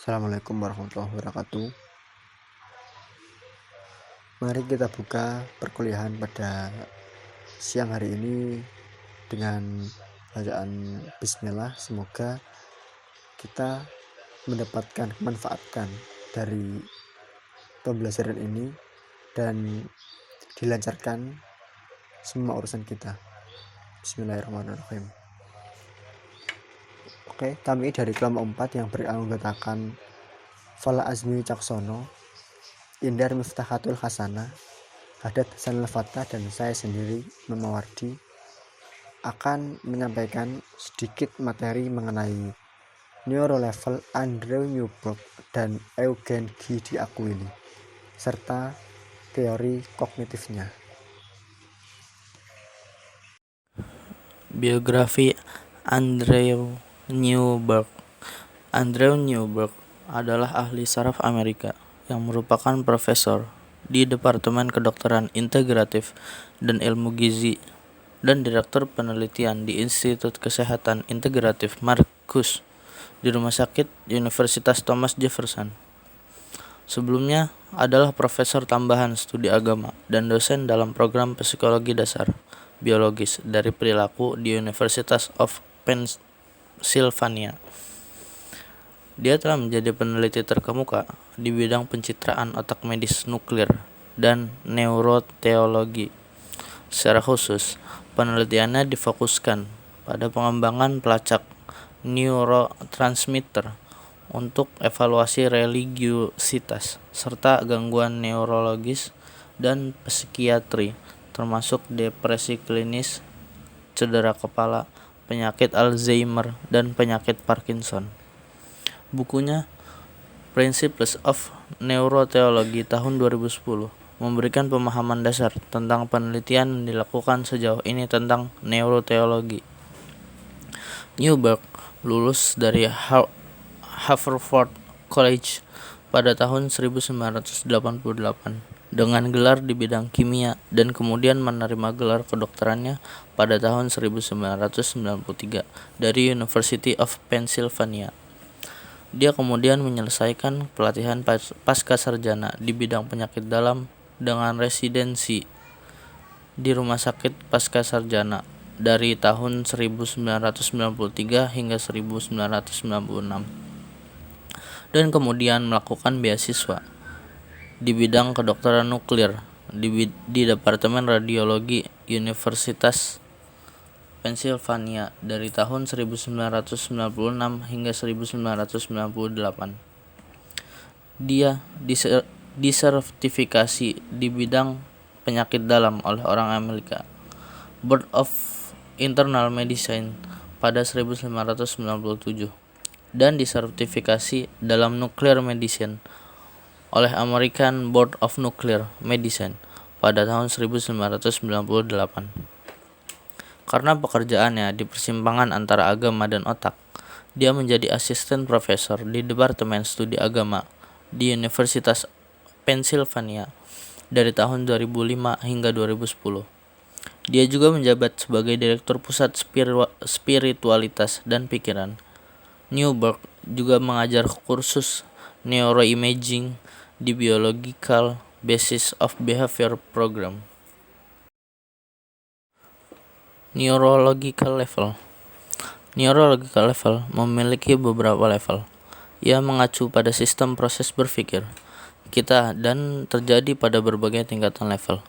Assalamualaikum warahmatullahi wabarakatuh. Mari kita buka perkuliahan pada siang hari ini dengan bacaan Bismillah. Semoga kita manfaatkan dari pembelajaran ini dan dilancarkan semua urusan kita. Bismillahirrahmanirrahim. Oke, kami dari kelompok 4 yang beranggotakan Fala Azmi Caksono, Indar Miftahatul Hasanah, Hadat Hasanul Fatah, dan saya sendiri Memawardi akan menyampaikan sedikit materi mengenai neurolevel Andrew Newberg dan Eugene G. D'Aquili serta teori kognitifnya. Biografi Andrew Newberg. Andrew Newberg adalah ahli saraf Amerika yang merupakan profesor di Departemen Kedokteran Integratif dan Ilmu Gizi dan direktur penelitian di Institut Kesehatan Integratif Marcus di Rumah Sakit Universitas Thomas Jefferson. Sebelumnya adalah profesor tambahan studi agama dan dosen dalam program psikologi dasar biologis dari perilaku di University of Pennsylvania. Dia telah menjadi peneliti terkemuka di bidang pencitraan otak medis nuklir dan neuroteologi. Secara khusus, penelitiannya difokuskan pada pengembangan pelacak neurotransmitter untuk evaluasi religiositas serta gangguan neurologis dan psikiatri, termasuk depresi klinis, cedera kepala, penyakit Alzheimer, dan penyakit Parkinson. Bukunya Principles of Neurotheology tahun 2010 memberikan pemahaman dasar tentang penelitian yang dilakukan sejauh ini tentang neuroteologi. Newberg lulus dari Haverford College pada tahun 1988 dengan gelar di bidang kimia dan kemudian menerima gelar kedokterannya pada tahun 1993 dari University of Pennsylvania. Dia kemudian menyelesaikan pelatihan pascasarjana di bidang penyakit dalam dengan residensi di Rumah Sakit Pascasarjana dari tahun 1993 hingga 1996 dan kemudian melakukan beasiswa di bidang kedokteran nuklir di Departemen Radiologi Universitas Pennsylvania dari tahun 1996 hingga 1998. Dia disertifikasi di bidang penyakit dalam oleh orang Amerika, Board of Internal Medicine pada 1997 dan disertifikasi dalam nuclear medicine oleh American Board of Nuclear Medicine pada tahun 1998. Karena pekerjaannya di persimpangan antara agama dan otak, dia menjadi asisten profesor di Departemen Studi Agama di Universitas Pennsylvania dari tahun 2005 hingga 2010. Dia juga menjabat sebagai Direktur Pusat Spiritualitas dan Pikiran. Newberg juga mengajar kursus neuroimaging di Biological Basis of Behavior Program. Neurological level memiliki beberapa level. Ia mengacu pada sistem proses berpikir kita dan terjadi pada berbagai tingkatan level.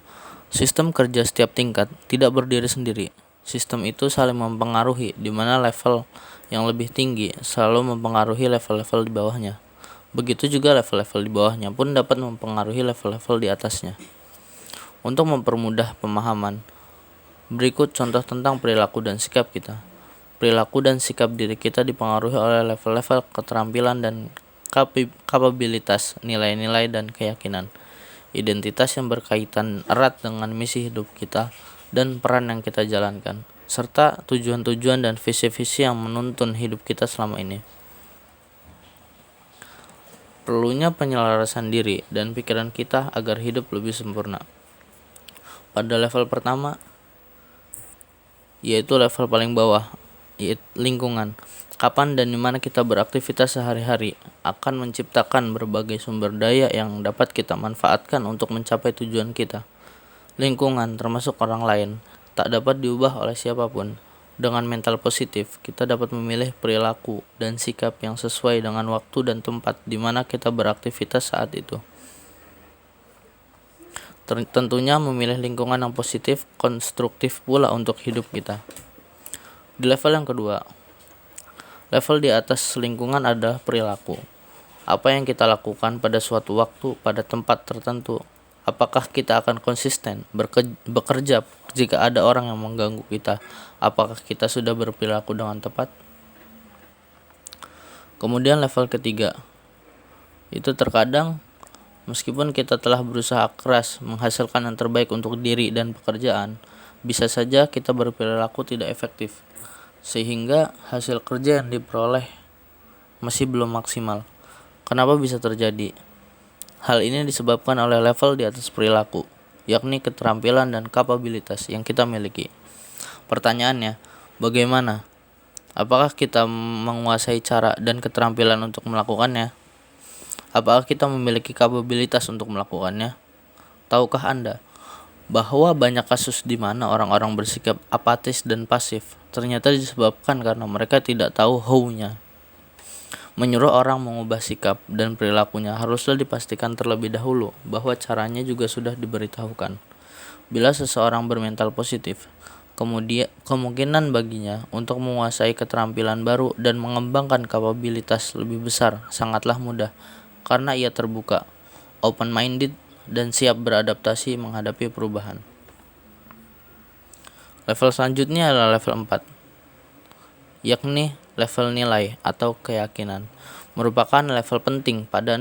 Sistem kerja setiap tingkat tidak berdiri sendiri. Sistem itu saling mempengaruhi, di mana level yang lebih tinggi selalu mempengaruhi level-level di bawahnya. Begitu juga level-level di bawahnya pun dapat mempengaruhi level-level di atasnya. Untuk mempermudah pemahaman, berikut contoh tentang perilaku dan sikap kita. Perilaku dan sikap diri kita dipengaruhi oleh level-level keterampilan dan kapabilitas, nilai-nilai, dan keyakinan. Identitas yang berkaitan erat dengan misi hidup kita dan peran yang kita jalankan, serta tujuan-tujuan dan visi-visi yang menuntun hidup kita selama ini. Perlunya penyelarasan diri dan pikiran kita agar hidup lebih sempurna. Pada level pertama, yaitu level paling bawah, yaitu lingkungan. kapan dan di mana kita beraktivitas sehari-hari akan menciptakan berbagai sumber daya yang dapat kita manfaatkan untuk mencapai tujuan kita. Lingkungan, termasuk orang lain, tak dapat diubah oleh siapapun. Dengan mental positif, kita dapat memilih perilaku dan sikap yang sesuai dengan waktu dan tempat di mana kita beraktivitas saat itu. Tentunya memilih lingkungan yang positif, konstruktif pula untuk hidup kita. Di level yang kedua, level di atas lingkungan adalah perilaku. Apa yang kita lakukan pada suatu waktu, pada tempat tertentu. Apakah kita akan konsisten bekerja jika ada orang yang mengganggu kita? Apakah kita sudah berperilaku dengan tepat? Kemudian level ketiga, itu terkadang meskipun kita telah berusaha keras menghasilkan yang terbaik untuk diri dan pekerjaan, bisa saja kita berperilaku tidak efektif, sehingga hasil kerja yang diperoleh masih belum maksimal. Kenapa bisa terjadi? Hal ini disebabkan oleh level di atas perilaku, yakni keterampilan dan kapabilitas yang kita miliki. Pertanyaannya, bagaimana? Apakah kita menguasai cara dan keterampilan untuk melakukannya? Apakah kita memiliki kapabilitas untuk melakukannya? Tahukah Anda bahwa banyak kasus di mana orang-orang bersikap apatis dan pasif ternyata disebabkan karena mereka tidak tahu how-nya. Menyuruh orang mengubah sikap dan perilakunya haruslah dipastikan terlebih dahulu bahwa caranya juga sudah diberitahukan. Bila seseorang bermental positif, kemudian kemungkinan baginya untuk menguasai keterampilan baru dan mengembangkan kapabilitas lebih besar sangatlah mudah karena ia terbuka, open-minded, dan siap beradaptasi menghadapi perubahan. Level selanjutnya adalah level 4, yakni level nilai atau keyakinan, merupakan level penting pada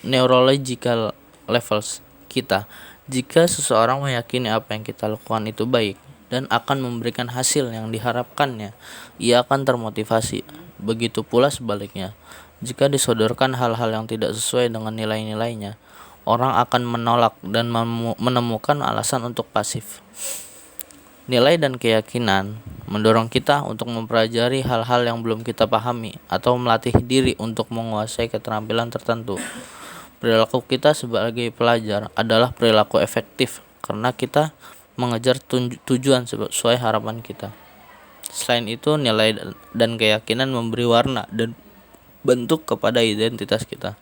neurological levels kita. Jika seseorang meyakini apa yang kita lakukan itu baik dan akan memberikan hasil yang diharapkannya, ia akan termotivasi. Begitu pula sebaliknya, jika disodorkan hal-hal yang tidak sesuai dengan nilai-nilainya, orang akan menolak dan menemukan alasan untuk pasif. Nilai dan keyakinan mendorong kita untuk mempelajari hal-hal yang belum kita pahami atau melatih diri untuk menguasai keterampilan tertentu. Perilaku kita sebagai pelajar adalah perilaku efektif karena kita mengejar tujuan sesuai harapan kita. Selain itu, nilai dan keyakinan memberi warna dan bentuk kepada identitas kita.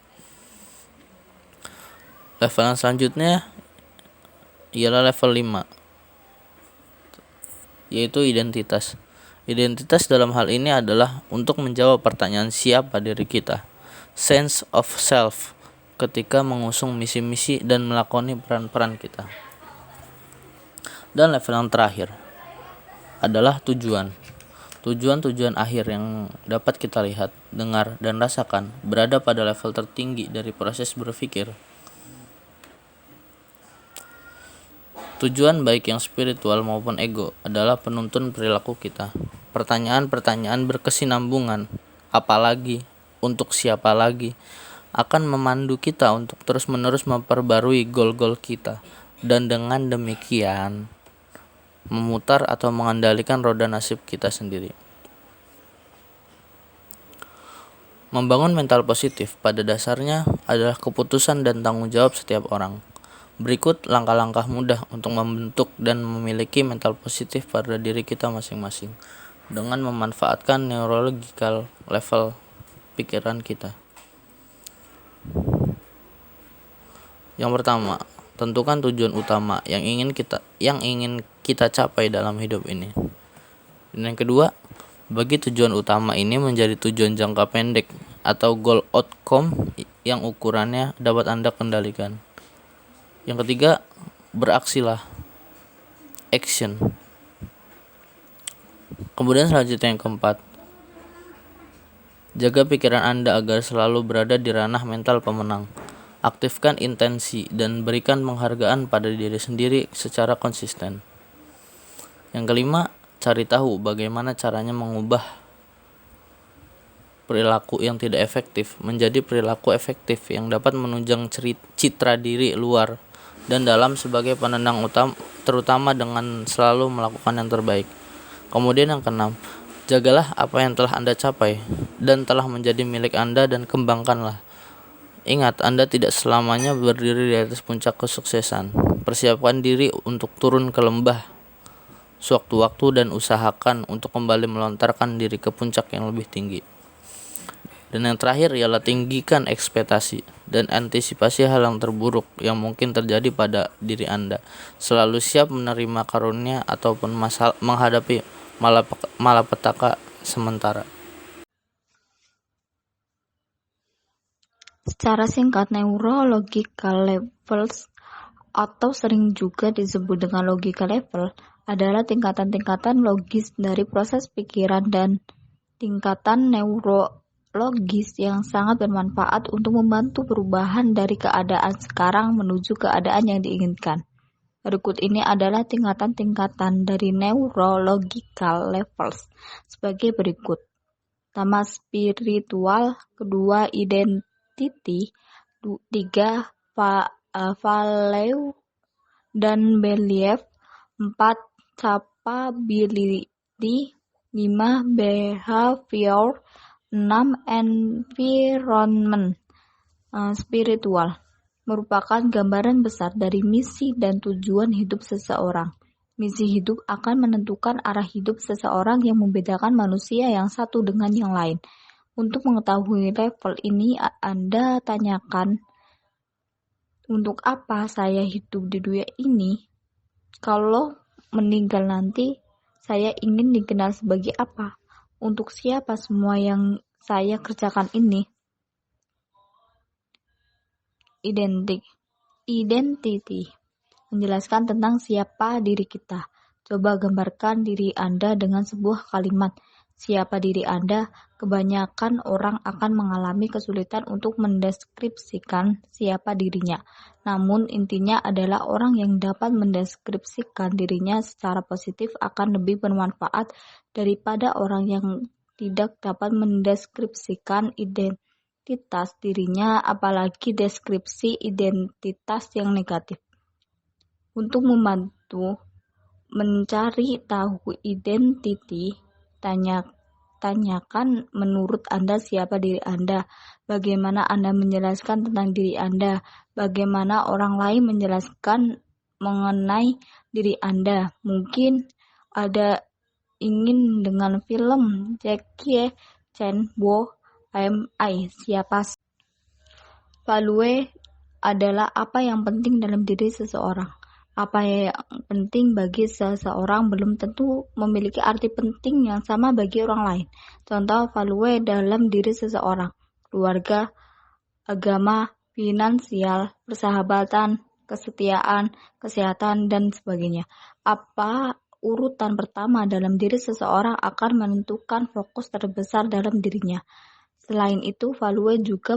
Level yang selanjutnya ialah level 5, yaitu identitas. Identitas dalam hal ini adalah untuk menjawab pertanyaan siapa diri kita, sense of self, ketika mengusung misi-misi dan melakoni peran-peran kita. Dan level yang terakhir adalah tujuan. Tujuan akhir yang dapat kita lihat, dengar, dan rasakan berada pada level tertinggi dari proses berpikir. Tujuan baik yang spiritual maupun ego adalah penuntun perilaku kita. Pertanyaan-pertanyaan berkesinambungan, apalagi, untuk siapa lagi, akan memandu kita untuk terus-menerus memperbarui goal-goal kita, dan dengan demikian memutar atau mengendalikan roda nasib kita sendiri. Membangun mental positif pada dasarnya adalah keputusan dan tanggung jawab setiap orang. Berikut langkah-langkah mudah untuk membentuk dan memiliki mental positif pada diri kita masing-masing dengan memanfaatkan neurological level pikiran kita. Yang pertama, tentukan tujuan utama yang ingin kita capai dalam hidup ini. Dan yang kedua, bagi tujuan utama ini menjadi tujuan jangka pendek atau goal outcome yang ukurannya dapat Anda kendalikan. Yang ketiga, beraksilah, action. Kemudian selanjutnya yang keempat, jaga pikiran Anda agar selalu berada di ranah mental pemenang. Aktifkan intensi dan berikan penghargaan pada diri sendiri secara konsisten. Yang kelima, cari tahu bagaimana caranya mengubah perilaku yang tidak efektif menjadi perilaku efektif yang dapat menunjang citra diri luar dan dalam sebagai penendang utama, terutama dengan selalu melakukan yang terbaik. Kemudian yang keenam, Jagalah apa yang telah Anda capai dan telah menjadi milik Anda dan kembangkanlah. Ingat, Anda tidak selamanya berdiri di atas puncak kesuksesan. Persiapkan diri untuk turun ke lembah sewaktu-waktu dan usahakan untuk kembali melontarkan diri ke puncak yang lebih tinggi. Dan yang terakhir ialah tinggikan ekspektasi dan antisipasi hal yang terburuk yang mungkin terjadi pada diri Anda. Selalu siap menerima karunia ataupun menghadapi malapetaka sementara. Secara singkat, neurological levels atau sering juga disebut dengan logical level adalah tingkatan-tingkatan logis dari proses pikiran dan tingkatan neurologis yang sangat bermanfaat untuk membantu perubahan dari keadaan sekarang menuju keadaan yang diinginkan. Berikut ini adalah tingkatan-tingkatan dari neurological levels sebagai berikut. Pertama, spiritual. Kedua, identity. Tiga, value dan belief. 4, capability. 5, behavior. 6, environment. Spiritual merupakan gambaran besar dari misi dan tujuan hidup seseorang. Misi hidup akan menentukan arah hidup seseorang yang membedakan manusia yang satu dengan yang lain. Untuk mengetahui level ini, Anda tanyakan, untuk apa saya hidup di dunia ini? Kalau meninggal nanti, saya ingin dikenal sebagai apa? Untuk siapa semua yang saya kerjakan ini? Identity menjelaskan tentang siapa diri kita. Coba gambarkan diri Anda dengan sebuah kalimat. Siapa diri Anda? Kebanyakan orang akan mengalami kesulitan untuk mendeskripsikan siapa dirinya. Namun intinya adalah orang yang dapat mendeskripsikan dirinya secara positif akan lebih bermanfaat daripada orang yang tidak dapat mendeskripsikan identitas dirinya, apalagi deskripsi identitas yang negatif. Untuk membantu mencari tahu identiti, tanyakan menurut Anda siapa diri Anda, bagaimana Anda menjelaskan tentang diri Anda, bagaimana orang lain menjelaskan mengenai diri Anda. Mungkin ada ingin dengan film Jackie Chan Wo Am I, siapa? Value adalah apa yang penting dalam diri seseorang. Apa yang penting bagi seseorang belum tentu memiliki arti penting yang sama bagi orang lain. Contoh value dalam diri seseorang: keluarga, agama, finansial, persahabatan, kesetiaan, kesehatan, dan sebagainya. Apa urutan pertama dalam diri seseorang akan menentukan fokus terbesar dalam dirinya. Selain itu, value juga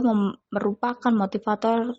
merupakan motivator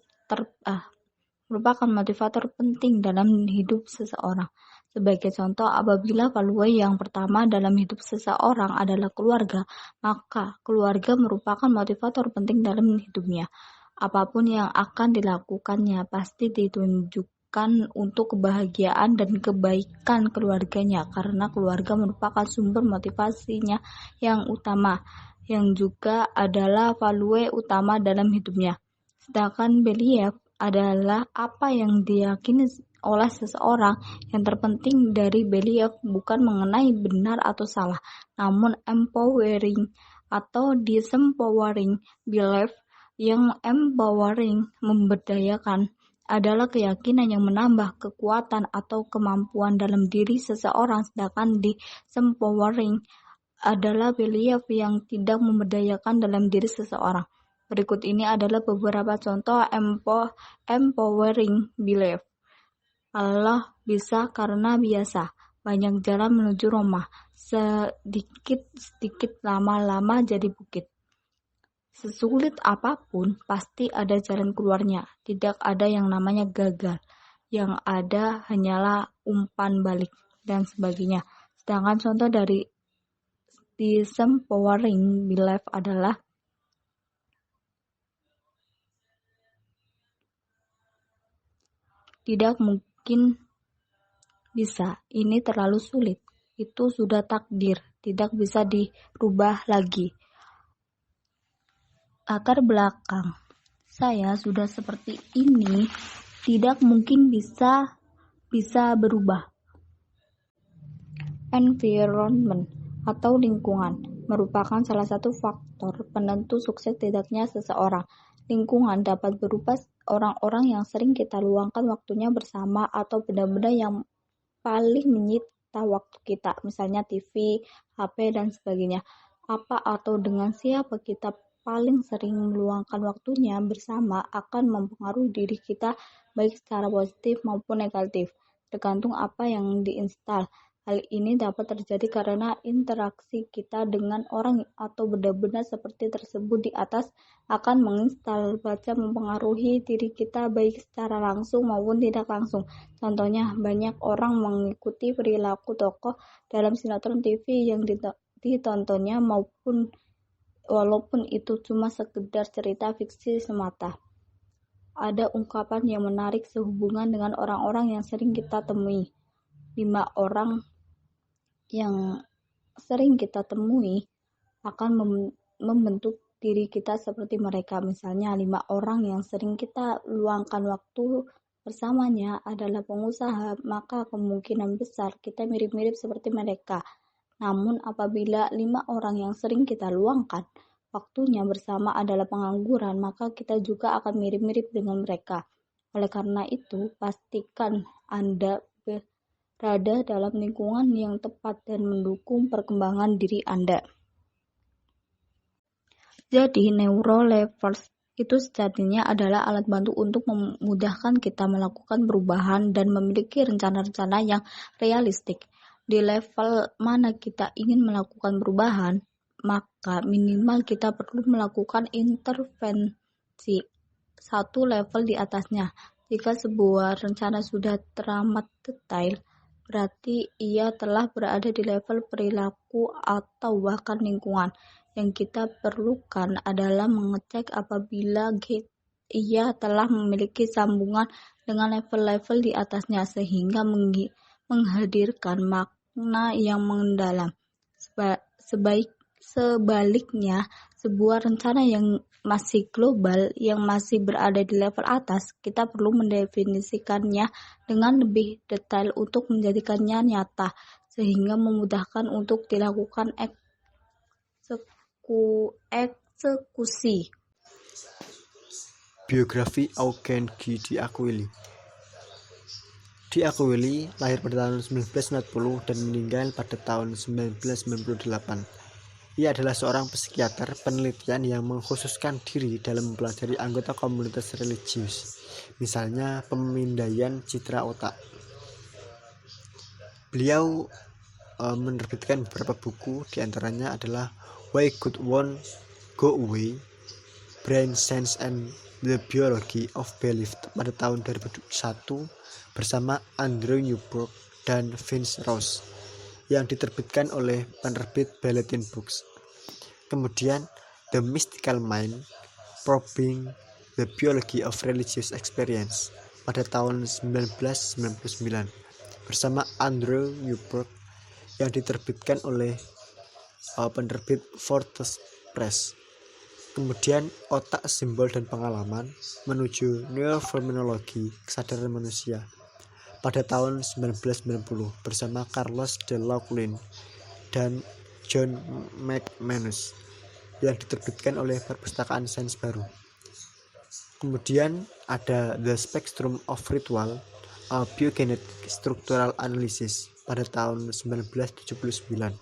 penting dalam hidup seseorang. Sebagai contoh, apabila value yang pertama dalam hidup seseorang adalah keluarga, maka keluarga merupakan motivator penting dalam hidupnya. Apapun yang akan dilakukannya pasti ditunjukkan untuk kebahagiaan dan kebaikan keluarganya, karena keluarga merupakan sumber motivasinya yang utama, yang juga adalah value utama dalam hidupnya. Sedangkan belief adalah apa yang diyakini oleh seseorang. Yang terpenting dari belief bukan mengenai benar atau salah, namun empowering atau disempowering. Belief yang empowering, memberdayakan, adalah keyakinan yang menambah kekuatan atau kemampuan dalam diri seseorang, sedangkan disempowering adalah belief yang tidak memberdayakan dalam diri seseorang. Berikut ini adalah beberapa contoh empowering belief. Allah bisa karena biasa. Banyak jalan menuju Roma. Sedikit-sedikit lama-lama jadi bukit. Sesulit apapun, pasti ada jalan keluarnya. Tidak ada yang namanya gagal. Yang ada hanyalah umpan balik, dan sebagainya. Sedangkan contoh dari disempowering belief adalah tidak mungkin bisa, ini terlalu sulit, itu sudah takdir, tidak bisa dirubah lagi. Latar belakang saya sudah seperti ini tidak mungkin bisa berubah. Environment atau lingkungan merupakan salah satu faktor penentu sukses tidaknya seseorang. Lingkungan dapat berupa orang-orang yang sering kita luangkan waktunya bersama atau benda-benda yang paling menyita waktu kita, misalnya TV, HP, dan sebagainya. Apa atau dengan siapa kita paling sering meluangkan waktunya bersama akan mempengaruhi diri kita baik secara positif maupun negatif, tergantung apa yang diinstal. Hal ini dapat terjadi karena interaksi kita dengan orang atau benda-benda seperti tersebut di atas akan menginstal baca mempengaruhi diri kita baik secara langsung maupun tidak langsung. Contohnya, banyak orang mengikuti perilaku tokoh dalam sinetron TV yang ditontonnya walaupun itu cuma sekedar cerita fiksi semata. Ada ungkapan yang menarik sehubungan dengan orang-orang yang sering kita temui. 5 orang yang sering kita temui akan membentuk diri kita seperti mereka. Misalnya 5 orang yang sering kita luangkan waktu bersamanya adalah pengusaha, maka kemungkinan besar kita mirip-mirip seperti mereka. Namun apabila 5 orang yang sering kita luangkan waktunya bersama adalah pengangguran, maka kita juga akan mirip-mirip dengan mereka. Oleh karena itu, pastikan Anda berada dalam lingkungan yang tepat dan mendukung perkembangan diri Anda. Jadi, neurolevers itu sejatinya adalah alat bantu untuk memudahkan kita melakukan perubahan dan memiliki rencana-rencana yang realistik. Di level mana kita ingin melakukan perubahan, maka minimal kita perlu melakukan intervensi satu level di atasnya. Jika sebuah rencana sudah teramat detail, berarti ia telah berada di level perilaku atau bahkan lingkungan. Yang kita perlukan adalah mengecek apabila ia telah memiliki sambungan dengan level-level di atasnya sehingga menghadirkan makna yang mendalam. Sebaliknya, sebuah rencana yang masih global, yang masih berada di level atas, kita perlu mendefinisikannya dengan lebih detail untuk menjadikannya nyata, sehingga memudahkan untuk dilakukan eksekusi. Biografi Eugene G. D'Aquili lahir pada tahun 1940 dan meninggal pada tahun 1998. Ia adalah seorang psikiater penelitian yang mengkhususkan diri dalam mempelajari anggota komunitas religius, misalnya pemindaian citra otak. Beliau menerbitkan beberapa buku, diantaranya adalah Why Good One Go Away, Brain Science and the Biology of Belief pada tahun 2001 bersama Andrew Newberg dan Vince Ross, yang diterbitkan oleh penerbit Ballantine Books. Kemudian The Mystical Mind, Probing the Biology of Religious Experience pada tahun 1999 bersama Andrew Newberg, yang diterbitkan oleh penerbit Fortes Press. Kemudian Otak, Simbol, dan Pengalaman menuju Neurofenomenologi Kesadaran Manusia pada tahun 1990 bersama Carlos de Lauchlin dan John McManus, yang diterbitkan oleh Perpustakaan Sains Baru. Kemudian ada The Spectrum of Ritual, a Biogenetic Structural Analysis pada tahun 1979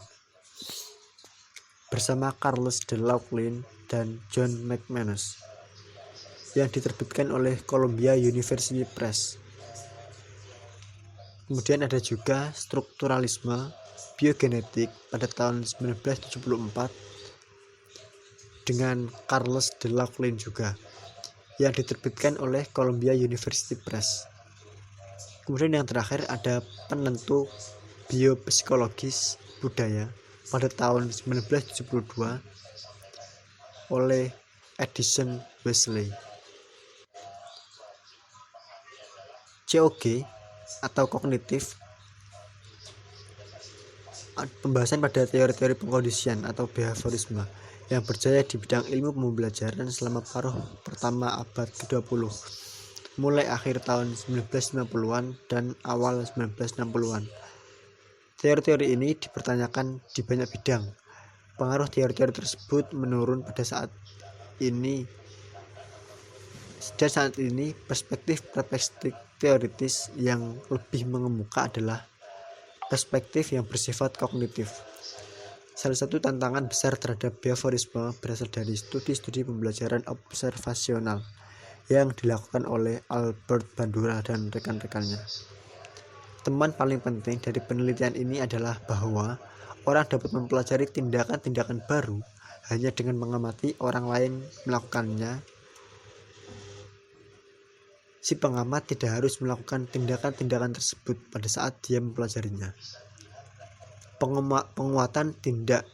bersama Carlos de Lauchlin dan John McManus, yang diterbitkan oleh Columbia University Press. Kemudian ada juga Strukturalisme Biogenetik pada tahun 1974 dengan Carlos de Lauchlin juga, yang diterbitkan oleh Columbia University Press. Kemudian yang terakhir ada Penentu Biopsikologis Budaya pada tahun 1972 oleh Edison Wesley. COG atau kognitif pembahasan pada teori-teori pengkondisian atau behaviorisme yang berjaya di bidang ilmu pembelajaran selama paruh pertama abad ke-20, mulai akhir tahun 1950-an dan awal 1960-an. Teori-teori ini dipertanyakan di banyak bidang. Pengaruh teori-teori tersebut menurun pada saat ini, dan saat ini perspektif teoritis yang lebih mengemuka adalah perspektif yang bersifat kognitif. Salah satu tantangan besar terhadap behaviorisme berasal dari studi-studi pembelajaran observasional yang dilakukan oleh Albert Bandura dan rekan-rekannya. Teman paling penting dari penelitian ini adalah bahwa orang dapat mempelajari tindakan-tindakan baru hanya dengan mengamati orang lain melakukannya. Si pengamat tidak harus melakukan tindakan-tindakan tersebut pada saat dia mempelajarinya. Penguatan tindak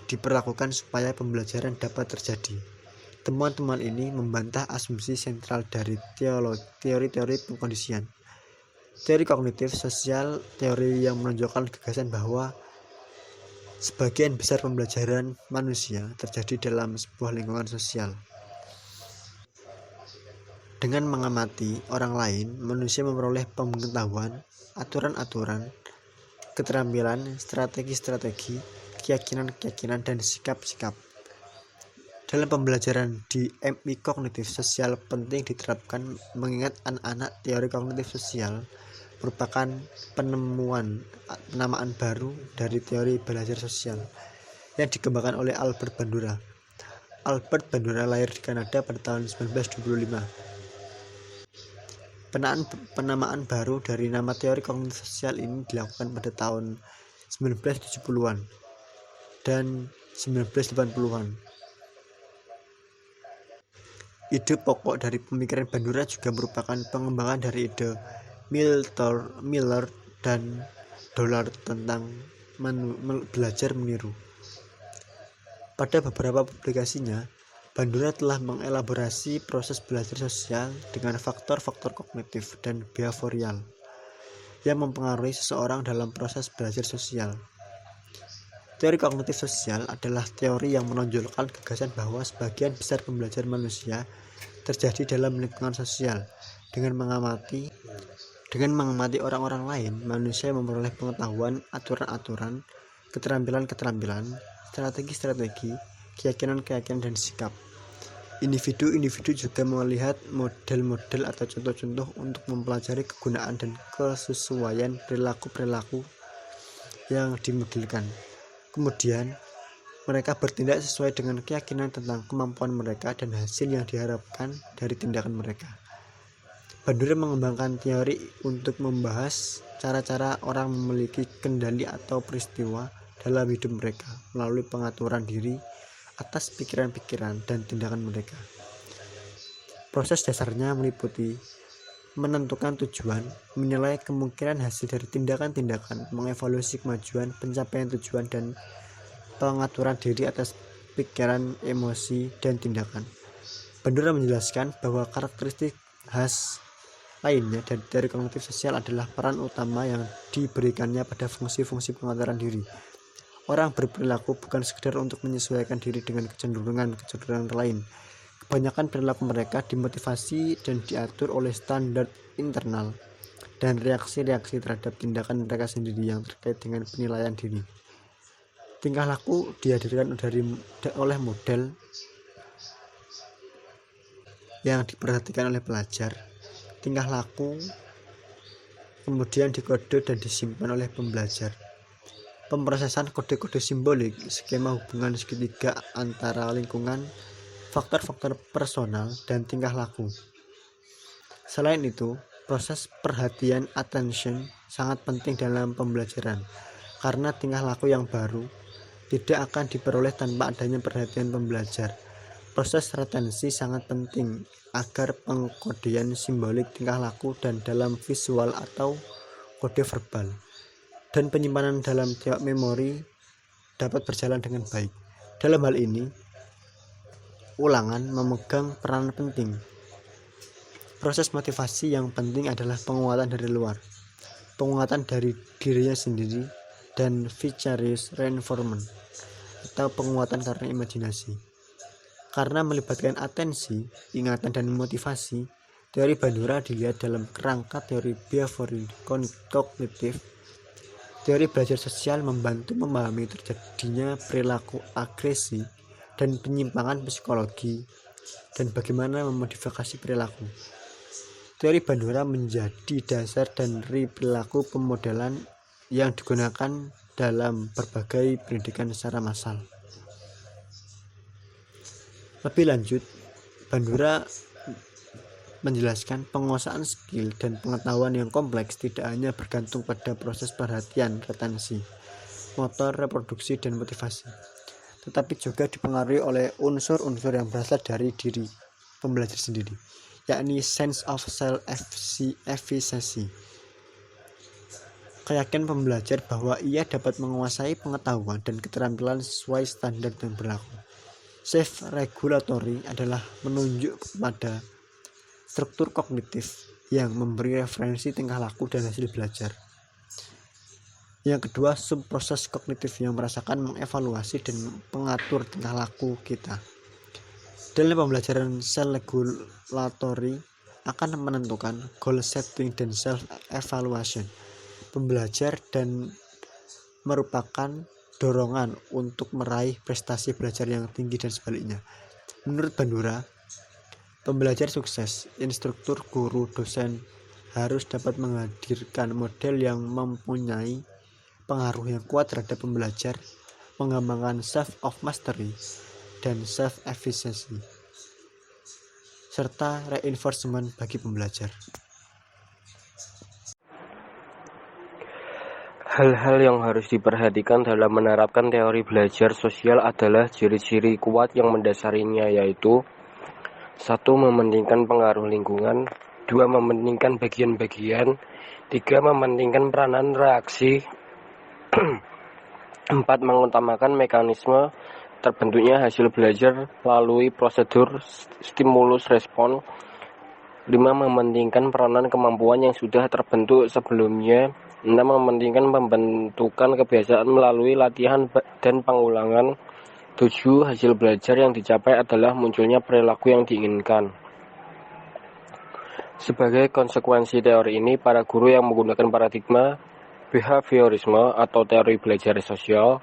diperlakukan supaya pembelajaran dapat terjadi. Temuan-temuan ini membantah asumsi sentral dari teori-teori pengkondisian. Teori kognitif sosial, teori yang menunjukkan gagasan bahwa sebagian besar pembelajaran manusia terjadi dalam sebuah lingkungan sosial. Dengan mengamati orang lain, manusia memperoleh pengetahuan, aturan-aturan, keterampilan, strategi-strategi, keyakinan-keyakinan, dan sikap-sikap. Dalam pembelajaran di MI kognitif sosial penting diterapkan mengingat anak-anak teori kognitif sosial merupakan penamaan baru dari teori belajar sosial yang dikembangkan oleh Albert Bandura. Albert Bandura lahir di Kanada pada tahun 1925. Penamaan baru dari nama teori kognitif sosial ini dilakukan pada tahun 1970-an dan 1980-an. Ide pokok dari pemikiran Bandura juga merupakan pengembangan dari ide Miller dan Dollard tentang belajar meniru. Pada beberapa publikasinya, Bandura telah mengelaborasi proses belajar sosial dengan faktor-faktor kognitif dan behavioral yang mempengaruhi seseorang dalam proses belajar sosial. Teori kognitif sosial adalah teori yang menonjolkan gagasan bahwa sebagian besar pembelajaran manusia terjadi dalam lingkungan sosial. Dengan mengamati orang-orang lain, manusia memperoleh pengetahuan, aturan-aturan, keterampilan-keterampilan, strategi-strategi, keyakinan-keyakinan, dan sikap. Individu-individu juga melihat model-model atau contoh-contoh untuk mempelajari kegunaan dan kesesuaian perilaku-perilaku yang dimodelkan. Kemudian, mereka bertindak sesuai dengan keyakinan tentang kemampuan mereka dan hasil yang diharapkan dari tindakan mereka. Bandura mengembangkan teori untuk membahas cara-cara orang memiliki kendali atau peristiwa dalam hidup mereka melalui pengaturan diri atas pikiran-pikiran dan tindakan mereka. Proses dasarnya meliputi menentukan tujuan, menilai kemungkinan hasil dari tindakan-tindakan, mengevaluasi kemajuan, pencapaian tujuan, dan pengaturan diri atas pikiran, emosi, dan tindakan. Bandura menjelaskan bahwa karakteristik khas lainnya dari teori kognitif sosial adalah peran utama yang diberikannya pada fungsi-fungsi pengaturan diri. Orang berperilaku bukan sekedar untuk menyesuaikan diri dengan kecenderungan lain. Kebanyakan perilaku mereka dimotivasi dan diatur oleh standar internal dan reaksi-reaksi terhadap tindakan mereka sendiri yang terkait dengan penilaian diri. Tingkah laku dihadirkan oleh model yang diperhatikan oleh pelajar. Tingkah laku kemudian dikode dan disimpan oleh pembelajar. Pemrosesan kode-kode simbolik, skema hubungan segitiga antara lingkungan, faktor-faktor personal, dan tingkah laku. Selain itu, proses perhatian attention sangat penting dalam pembelajaran, karena tingkah laku yang baru tidak akan diperoleh tanpa adanya perhatian pembelajar. Proses retensi sangat penting agar pengkodean simbolik tingkah laku dan dalam visual atau kode verbal dan penyimpanan dalam memori dapat berjalan dengan baik. Dalam hal ini, ulangan memegang peran penting. Proses motivasi yang penting adalah penguatan dari luar, penguatan dari dirinya sendiri, dan vicarious reinforcement atau penguatan karena imajinasi. Karena melibatkan atensi, ingatan, dan motivasi, teori Bandura dilihat dalam kerangka teori behavioral kognitif. Teori belajar sosial membantu memahami terjadinya perilaku agresi dan penyimpangan psikologi dan bagaimana memodifikasi perilaku. Teori Bandura menjadi dasar dari perilaku pemodelan yang digunakan dalam berbagai pendidikan secara massal. Lebih lanjut, Bandura menjelaskan penguasaan skill dan pengetahuan yang kompleks tidak hanya bergantung pada proses perhatian, retensi, motor, reproduksi, dan motivasi, tetapi juga dipengaruhi oleh unsur-unsur yang berasal dari diri pembelajar sendiri, yakni sense of self-efficacy. Keyakinan pembelajar bahwa ia dapat menguasai pengetahuan dan keterampilan sesuai standar yang berlaku. Self-regulatory adalah menunjuk kepada struktur kognitif yang memberi referensi tingkah laku dan hasil belajar. Yang kedua, subproses kognitif yang merasakan, mengevaluasi, dan mengatur tingkah laku kita. Dalam pembelajaran self-regulatory akan menentukan goal setting dan self-evaluation. Pembelajar dan merupakan dorongan untuk meraih prestasi belajar yang tinggi dan sebaliknya. Menurut Bandura, pembelajar sukses, instruktur, guru, dosen harus dapat menghadirkan model yang mempunyai pengaruh yang kuat terhadap pembelajar, mengembangkan self of mastery dan self efficacy, serta reinforcement bagi pembelajar. Hal-hal yang harus diperhatikan dalam menerapkan teori belajar sosial adalah ciri-ciri kuat yang mendasarinya, yaitu 1. Mementingkan pengaruh lingkungan, 2. Mementingkan bagian-bagian, 3. Mementingkan peranan reaksi, 4. Mengutamakan mekanisme terbentuknya hasil belajar melalui prosedur stimulus respon, 5. Mementingkan peranan kemampuan yang sudah terbentuk sebelumnya, 6. Mementingkan pembentukan kebiasaan melalui latihan dan pengulangan, 7. Hasil belajar yang dicapai adalah munculnya perilaku yang diinginkan. Sebagai konsekuensi teori ini, para guru yang menggunakan paradigma behaviorisme atau teori belajar sosial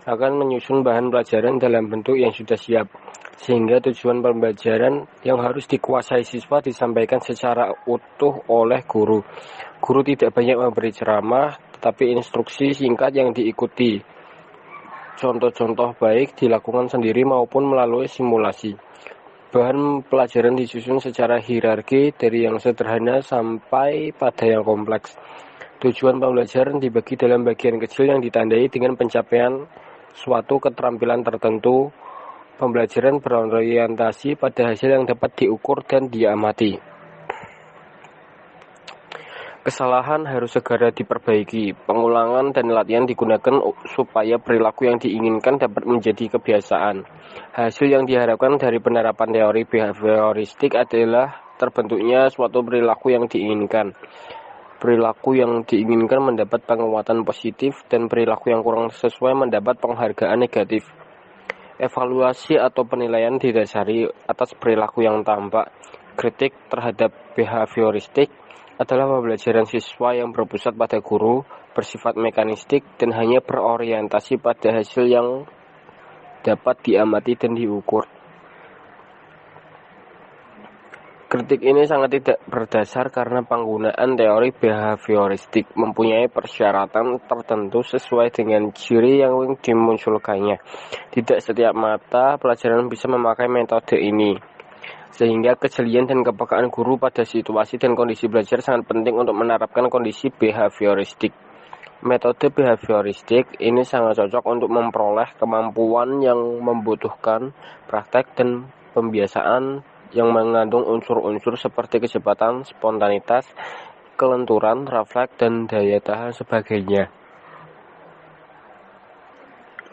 akan menyusun bahan pelajaran dalam bentuk yang sudah siap, sehingga tujuan pembelajaran yang harus dikuasai siswa disampaikan secara utuh oleh guru. Guru tidak banyak memberi ceramah, tetapi instruksi singkat yang diikuti. Contoh-contoh baik dilakukan sendiri maupun melalui simulasi. Bahan pelajaran disusun secara hierarki dari yang sederhana sampai pada yang kompleks. Tujuan pembelajaran dibagi dalam bagian kecil yang ditandai dengan pencapaian suatu keterampilan tertentu. Pembelajaran berorientasi pada hasil yang dapat diukur dan diamati. Kesalahan harus segera diperbaiki. Pengulangan dan latihan digunakan supaya perilaku yang diinginkan dapat menjadi kebiasaan. Hasil yang diharapkan dari penerapan teori behavioristik adalah terbentuknya suatu perilaku yang diinginkan. Perilaku yang diinginkan mendapat penguatan positif dan perilaku yang kurang sesuai mendapat penghargaan negatif. Evaluasi atau penilaian didasari atas perilaku yang tampak. Kritik terhadap behavioristik adalah pembelajaran siswa yang berpusat pada guru, bersifat mekanistik, dan hanya berorientasi pada hasil yang dapat diamati dan diukur. Kritik ini sangat tidak berdasar karena penggunaan teori behavioristik mempunyai persyaratan tertentu sesuai dengan ciri yang dimunculkannya. Tidak setiap mata pelajaran bisa memakai metode ini, sehingga kejelian dan kepekaan guru pada situasi dan kondisi belajar sangat penting untuk menerapkan kondisi behavioristik. Metode behavioristik ini sangat cocok untuk memperoleh kemampuan yang membutuhkan praktek dan pembiasaan yang mengandung unsur-unsur seperti kecepatan, spontanitas, kelenturan, refleks, dan daya tahan sebagainya.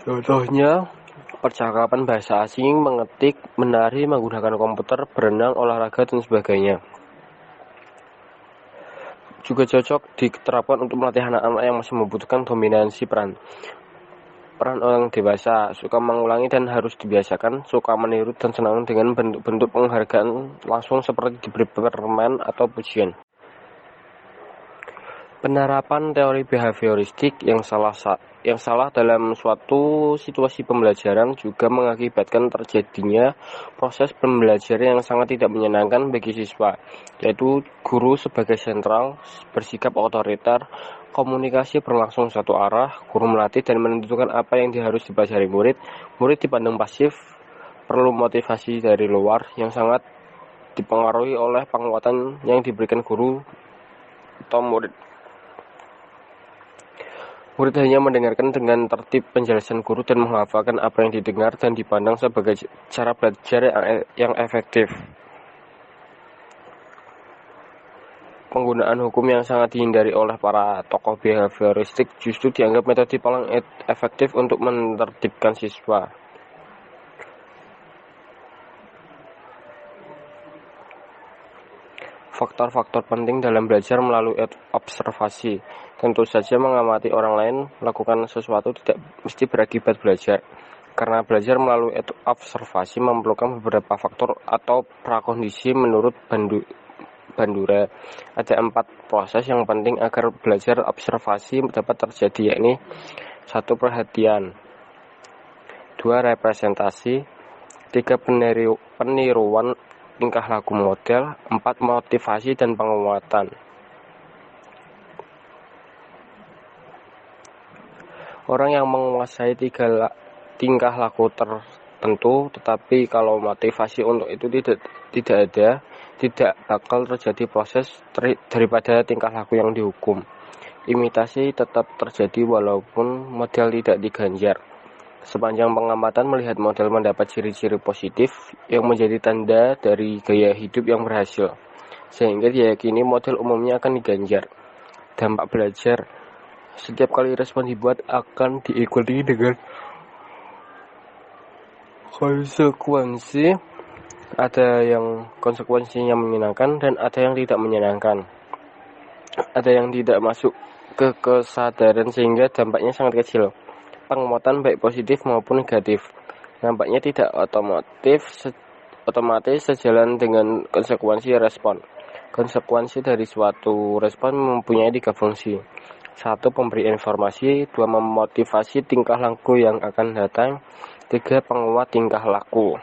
Contohnya, percakapan bahasa asing, mengetik, menari, menggunakan komputer, berenang, olahraga, dan sebagainya. juga cocok diterapkan untuk melatih anak-anak yang masih membutuhkan dominansi peran orang dewasa, suka mengulangi dan harus dibiasakan, suka meniru dan senang dengan bentuk-bentuk penghargaan langsung seperti diberi permen atau pujian. Penerapan teori behavioristik yang salah dalam suatu situasi pembelajaran juga mengakibatkan terjadinya proses pembelajaran yang sangat tidak menyenangkan bagi siswa, yaitu guru sebagai sentral, bersikap otoriter, komunikasi berlangsung satu arah, guru melatih dan menentukan apa yang harus dipelajari murid, murid dipandang pasif, perlu motivasi dari luar yang sangat dipengaruhi oleh penguatan yang diberikan guru atau murid. Murid hanya mendengarkan dengan tertib penjelasan guru dan menghafalkan apa yang didengar dan dipandang sebagai cara belajar yang efektif. Penggunaan hukum yang sangat dihindari oleh para tokoh behavioristik justru dianggap metode paling efektif untuk menertibkan siswa. Faktor-faktor penting dalam belajar melalui observasi. Tentu saja mengamati orang lain melakukan sesuatu tidak mesti berakibat belajar. Karena belajar melalui observasi memerlukan beberapa faktor atau prakondisi menurut Bandura. Ada 4 proses yang penting agar belajar observasi dapat terjadi, yakni 1. Perhatian, 2. Representasi, 3. Peniruan tingkah laku model, 4. Motivasi dan penguatan. Orang yang menguasai 3 tingkah laku tertentu, tetapi kalau motivasi untuk itu tidak ada, tidak bakal terjadi proses daripada tingkah laku yang dihukum. Imitasi tetap terjadi walaupun model tidak diganjar. Sepanjang pengamatan melihat model mendapat ciri-ciri positif yang menjadi tanda dari gaya hidup yang berhasil, sehingga diyakini model umumnya akan diganjar. Dampak belajar, setiap kali respon dibuat akan diikuti dengan konsekuensi. Ada yang konsekuensinya menyenangkan dan ada yang tidak menyenangkan. Ada yang tidak masuk ke kesadaran sehingga dampaknya sangat kecil. Penguatan baik positif maupun negatif nampaknya tidak otomatis sejalan dengan konsekuensi respon. Konsekuensi dari suatu respon mempunyai 3 fungsi. 1. Pemberi informasi, 2. Memotivasi tingkah laku yang akan datang, 3. Penguat tingkah laku.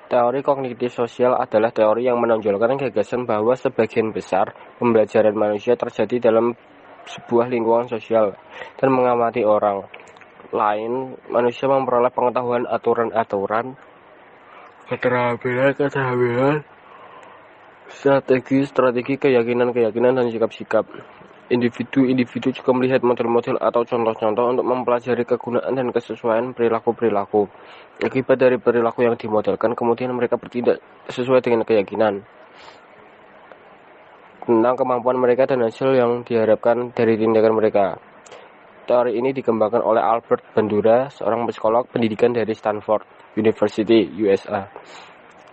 Teori kognitif sosial adalah teori yang menonjolkan gagasan bahwa sebagian besar pembelajaran manusia terjadi dalam sebuah lingkungan sosial dan mengamati orang lain. Manusia memperoleh pengetahuan, aturan-aturan, keterampilan, strategi, keyakinan, dan sikap-sikap. Individu juga melihat model-model atau contoh-contoh untuk mempelajari kegunaan dan kesesuaian perilaku-perilaku. Akibat dari perilaku yang dimodelkan, kemudian mereka bertindak sesuai dengan keyakinan tentang kemampuan mereka dan hasil yang diharapkan dari tindakan mereka. Teori ini dikembangkan oleh Albert Bandura, seorang psikolog pendidikan dari Stanford University, USA.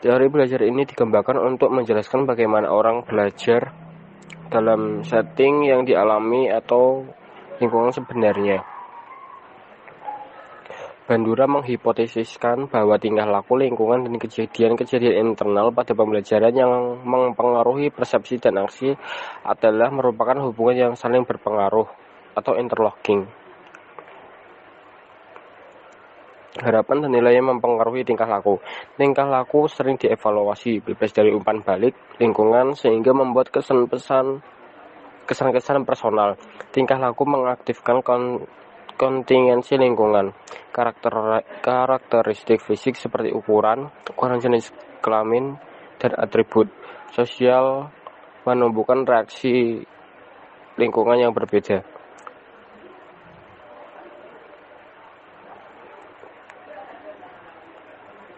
Teori belajar ini dikembangkan untuk menjelaskan bagaimana orang belajar dalam setting yang dialami atau lingkungan sebenarnya. Bandura menghipotesiskan bahwa tingkah laku, lingkungan, dan kejadian-kejadian internal pada pembelajaran yang mempengaruhi persepsi dan aksi adalah merupakan hubungan yang saling berpengaruh atau interlocking. Harapan dan nilai yang mempengaruhi tingkah laku. Tingkah laku sering dievaluasi bebas dari umpan balik lingkungan sehingga membuat kesan-kesan personal. Tingkah laku mengaktifkan kontingensi lingkungan. Karakteristik fisik seperti ukuran jenis kelamin, dan atribut sosial menumbuhkan reaksi lingkungan yang berbeda.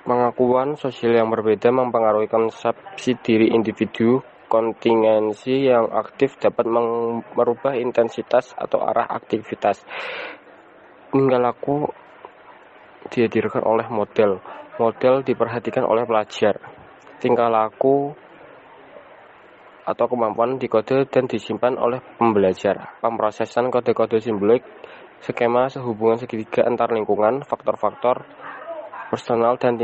Pengakuan sosial yang berbeda mempengaruhi konsepsi diri individu. Kontingensi yang aktif dapat merubah intensitas atau arah aktivitas. Tingkah laku dihadirkan oleh model. Model diperhatikan oleh pelajar. Tingkah laku atau kemampuan dikode dan disimpan oleh pembelajar. Pemrosesan kode-kode simbolik, skema sehubungan segitiga antar lingkungan, faktor-faktor personal dan